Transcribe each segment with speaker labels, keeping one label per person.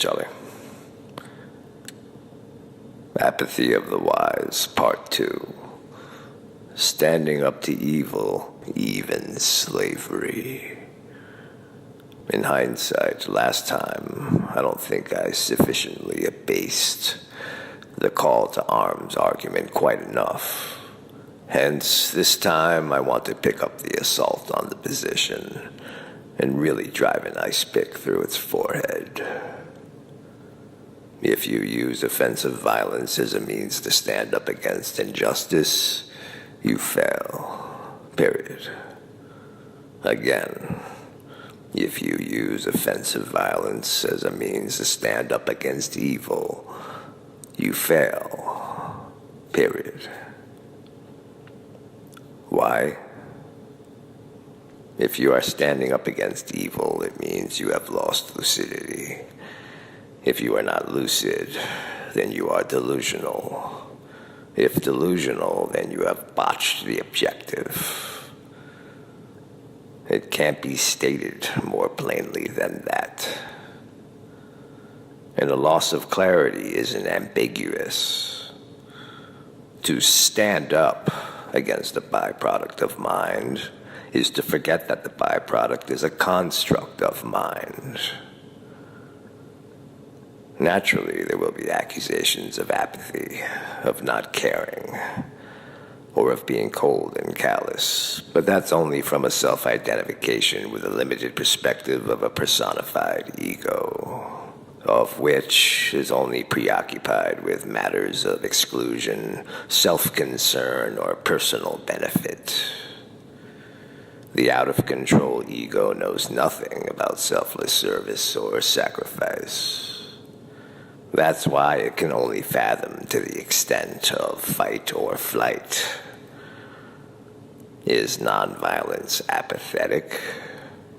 Speaker 1: Charlie. Apathy of the Wise, Part 2. Standing up to evil, even slavery. In hindsight, last time, I don't think I sufficiently abased the call to arms argument quite enough. Hence, this time I want to pick up the assault on the position and really drive an ice pick through its forehead. If you use offensive violence as a means to stand up against injustice, you fail. Period. Again, if you use offensive violence as a means to stand up against evil, you fail. Period. Why? If you are standing up against evil, it means you have lost lucidity. If you are not lucid, then you are delusional. If delusional, then you have botched the objective. It can't be stated more plainly than that. And a loss of clarity isn't ambiguous. To stand up against a byproduct of mind is to forget that the byproduct is a construct of mind. Naturally, there will be accusations of apathy, of not caring, or of being cold and callous, but that's only from a self-identification with a limited perspective of a personified ego, of which is only preoccupied with matters of exclusion, self-concern, or personal benefit. The out-of-control ego knows nothing about selfless service or sacrifice. That's why it can only fathom to the extent of fight or flight. Is nonviolence apathetic?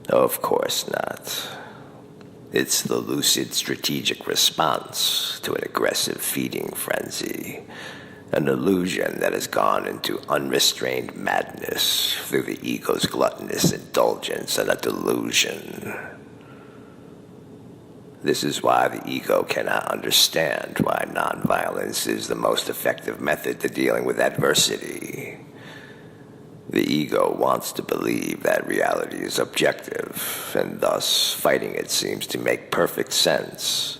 Speaker 1: Of course not. It's the lucid strategic response to an aggressive feeding frenzy, an illusion that has gone into unrestrained madness through the ego's gluttonous indulgence and a delusion. This is why the ego cannot understand why nonviolence is the most effective method to dealing with adversity. The ego wants to believe that reality is objective, and thus fighting it seems to make perfect sense.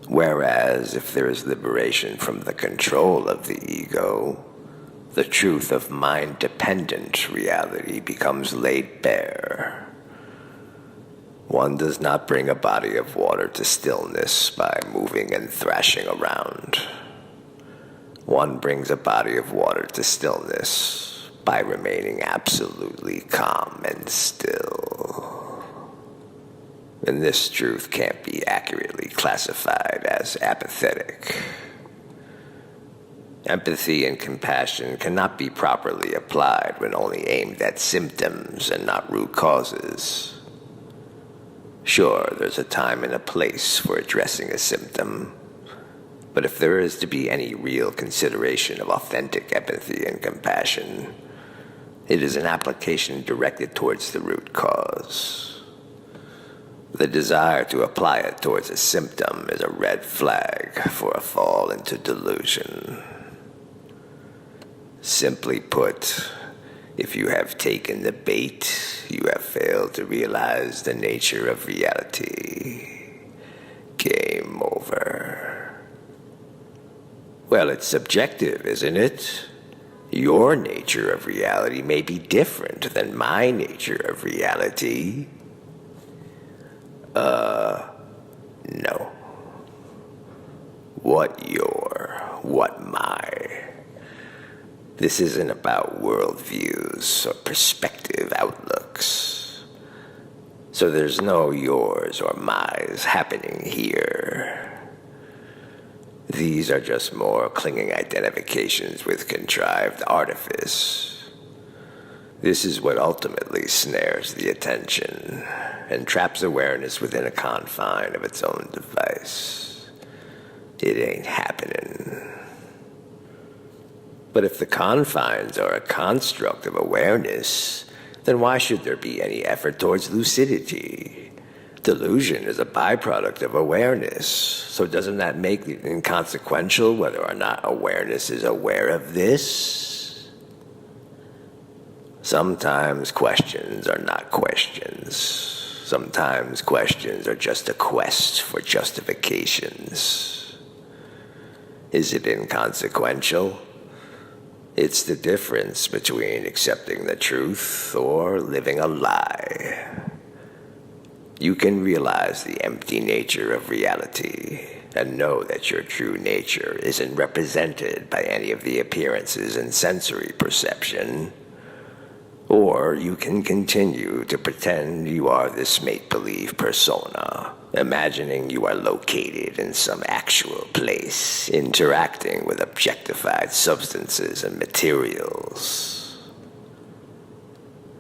Speaker 1: Whereas if there is liberation from the control of the ego, the truth of mind-dependent reality becomes laid bare. One does not bring a body of water to stillness by moving and thrashing around. One brings a body of water to stillness by remaining absolutely calm and still. And this truth can't be accurately classified as apathetic. Empathy and compassion cannot be properly applied when only aimed at symptoms and not root causes. Sure, there's a time and a place for addressing a symptom, but if there is to be any real consideration of authentic empathy and compassion, it is an application directed towards the root cause. The desire to apply it towards a symptom is a red flag for a fall into delusion. Simply put, if you have taken the bait, you have failed to realize the nature of reality. Game over. Well, it's subjective, isn't it? Your nature of reality may be different than my nature of reality. No. What your, what my. This isn't about worldviews or perspective outlooks. So there's no yours or my's happening here. These are just more clinging identifications with contrived artifice. This is what ultimately snares the attention and traps awareness within a confine of its own device. It ain't happening. But if the confines are a construct of awareness, then why should there be any effort towards lucidity? Delusion is a byproduct of awareness. So doesn't that make it inconsequential whether or not awareness is aware of this? Sometimes questions are not questions. Sometimes questions are just a quest for justifications. Is it inconsequential? It's the difference between accepting the truth or living a lie. You can realize the empty nature of reality and know that your true nature isn't represented by any of the appearances in sensory perception. Or you can continue to pretend you are this make-believe persona, imagining you are located in some actual place, interacting with objectified substances and materials.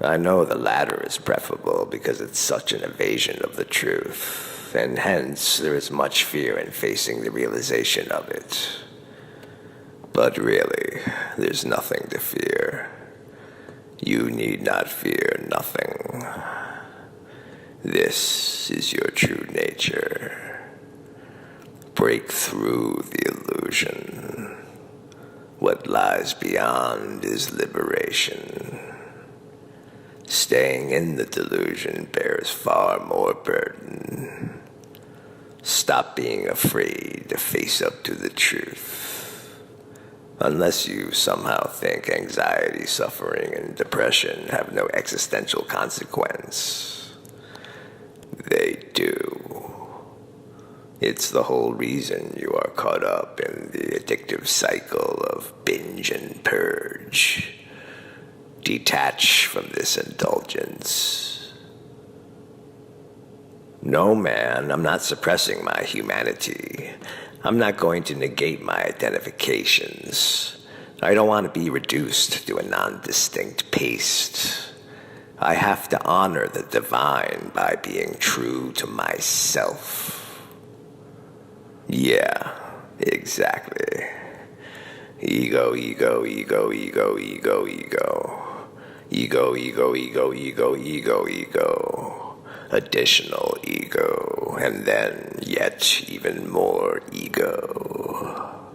Speaker 1: I know the latter is preferable because it's such an evasion of the truth, and hence there is much fear in facing the realization of it. But really, there's nothing to fear. You need not fear nothing. This is your true nature. Break through the illusion. What lies beyond is liberation. Staying in the delusion bears far more burden. Stop being afraid to face up to the truth. Unless you somehow think anxiety, suffering, and depression have no existential consequence. They do. It's the whole reason you are caught up in the addictive cycle of binge and purge. Detach from this indulgence. No, man, I'm not suppressing my humanity. I'm not going to negate my identifications. I don't want to be reduced to a non-distinct paste. I have to honor the divine by being true to myself. Yeah, exactly. Ego, ego, ego, ego, ego, ego. Ego, ego, ego, ego, ego, ego. Additional ego, and then yet even more ego.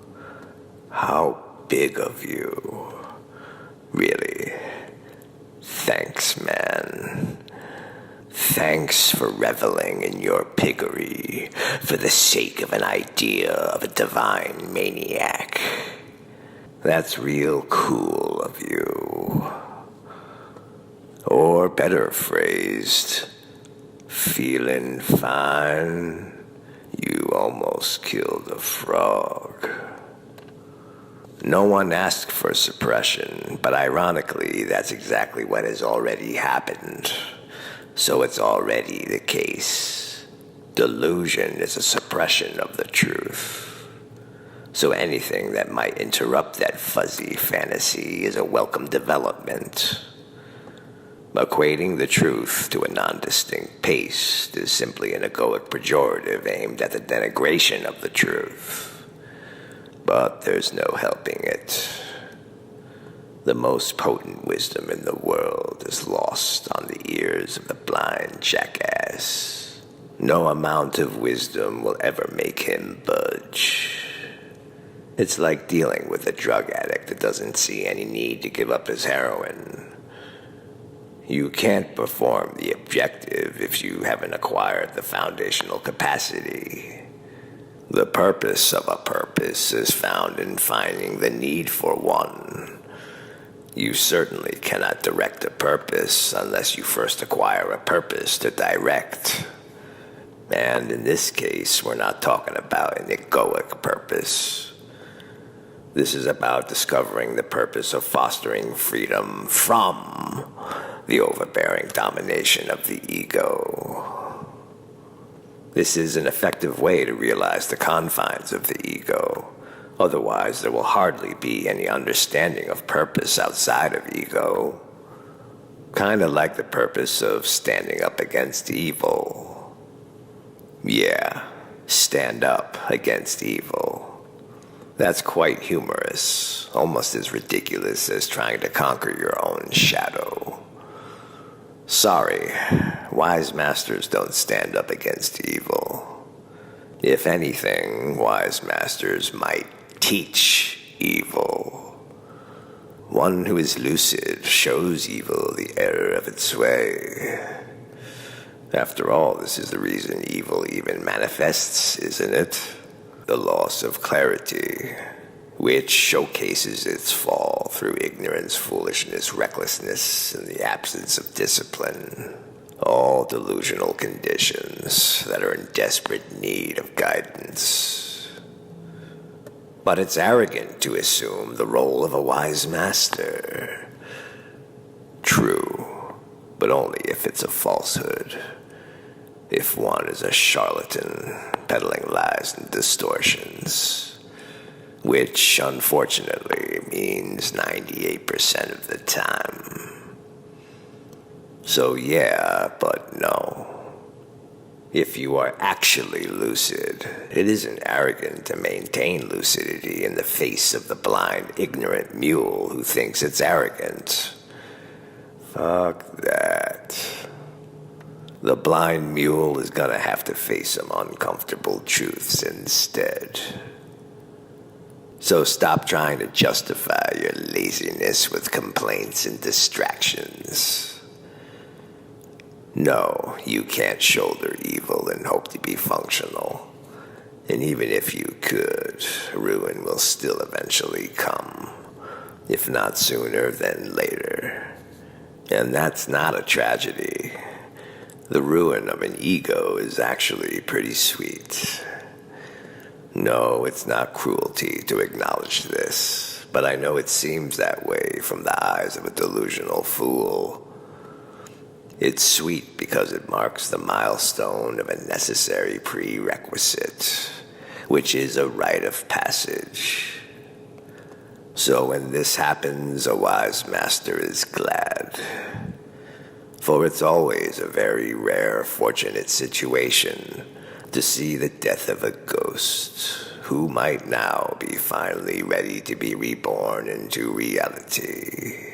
Speaker 1: How big of you. Really. Thanks, man. Thanks for reveling in your piggery for the sake of an idea of a divine maniac. That's real cool of you. Or better phrased, feeling fine, you almost killed a frog. No one asked for suppression, but ironically, that's exactly what has already happened. So it's already the case. Delusion is a suppression of the truth. So anything that might interrupt that fuzzy fantasy is a welcome development. Equating the truth to a non-distinct paste is simply an egoic pejorative aimed at the denigration of the truth. But there's no helping it. The most potent wisdom in the world is lost on the ears of the blind jackass. No amount of wisdom will ever make him budge. It's like dealing with a drug addict that doesn't see any need to give up his heroin. You can't perform the objective if you haven't acquired the foundational capacity. The purpose of a purpose is found in finding the need for one. You certainly cannot direct a purpose unless you first acquire a purpose to direct. And in this case, we're not talking about an egoic purpose. This is about discovering the purpose of fostering freedom from the overbearing domination of the ego. This is an effective way to realize the confines of the ego. Otherwise, there will hardly be any understanding of purpose outside of ego. Kind of like the purpose of standing up against evil. Yeah, stand up against evil. That's quite humorous, almost as ridiculous as trying to conquer your own shadow. Sorry, wise masters don't stand up against evil. If anything, wise masters might teach evil. One who is lucid shows evil the error of its way. After all, this is the reason evil even manifests, isn't it? The loss of clarity, which showcases its fall through ignorance, foolishness, recklessness, and the absence of discipline. All delusional conditions that are in desperate need of guidance. But it's arrogant to assume the role of a wise master. True, but only if it's a falsehood. If one is a charlatan peddling lies and distortions, which unfortunately means 98% of the time. So yeah, but no. If you are actually lucid, it isn't arrogant to maintain lucidity in the face of the blind, ignorant mule who thinks it's arrogant. Fuck that. The blind mule is gonna have to face some uncomfortable truths instead. So stop trying to justify your laziness with complaints and distractions. No, you can't shoulder evil and hope to be functional. And even if you could, ruin will still eventually come. If not sooner, then later. And that's not a tragedy. The ruin of an ego is actually pretty sweet. No, it's not cruelty to acknowledge this, but I know it seems that way from the eyes of a delusional fool. It's sweet because it marks the milestone of a necessary prerequisite, which is a rite of passage. So when this happens, a wise master is glad. For it's always a very rare, fortunate situation to see the death of a ghost who might now be finally ready to be reborn into reality.